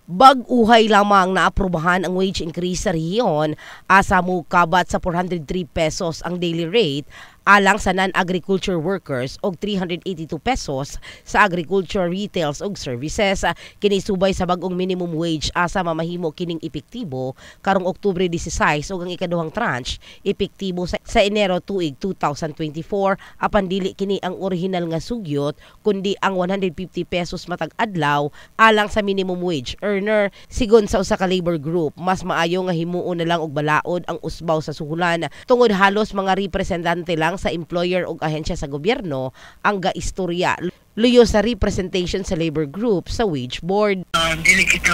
Bag-uhay lamang na aprubahan ang wage increase sa rehiyon, asa mo kabat sa 403 pesos ang daily rate alang sa non-agriculture workers og 382 pesos sa agriculture, retails ug services. Kini subay sa bag-ong minimum wage asa mamahimo kining epektibo karong Oktubre 16 ug ang ikaduhang tranche epektibo sa Enero tuig 2024 apan dili kini ang orihinal nga sugyot kundi ang 150 pesos matag adlaw alang sa minimum wage earner. Sigon sa usa ka labor group, mas maayo nga himuon na lang og balaod ang usbaw sa suhulan tungod halos mga representante lang sa employer o ahensya sa gobyerno ang gaistorya. Luyo sa representation sa labor group sa wage board. Dili kita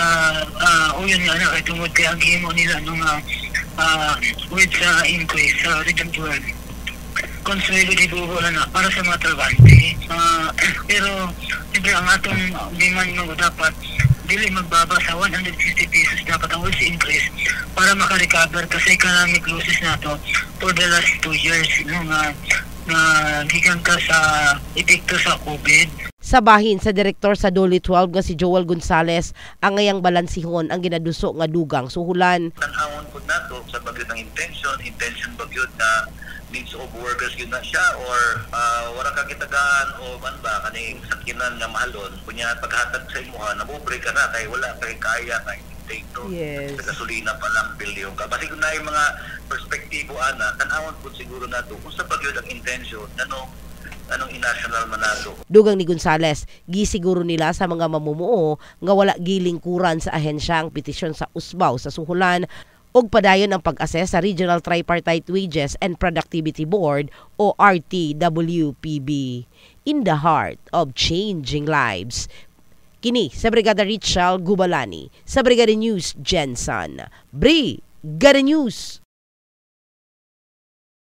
uyon nga na tungod kay ang himo nila nung wage increase sa Region 12. Consolidated bubo na para sa mga trabante. Pero siyempre ang atong demand mo dapat dili magbaba sa 150 pesos dapat ang wage increase para makarecover kasi economic losses nato for the last 2 years na gikan ka sa epekto sa COVID. Sa bahin sa direktor sa Dole 12 nga si Joel Gonzales, ang ngayang balansihon ang ginaduso nga dugang suhulan. Tanawon po nato sa bagyo ng intention bagyo na needs of workers yun na siya or wala ka kitagaan o man ba kaning sakinan nga mahalon kunya paghatag sa imuha nabubre ka na kay wala kay kaya kay dito sa gasolina pa lang bilyon ka basi kung na yung mga perspektibo ana tanawon po siguro nato kung sa bagyo ng intention anong inational man nato. Dugang ni Gonzales, gisiguro nila sa mga mamumuo nga wala gilingkuran sa ahensya ang petisyon sa usbaw sa suhulan og padayon ang pag-assess sa Regional Tripartite Wages and Productivity Board o RTWPB. In the heart of changing lives. Kini sa Brigada Richard Gubalani, sa Brigada News Jensen. Brigada News!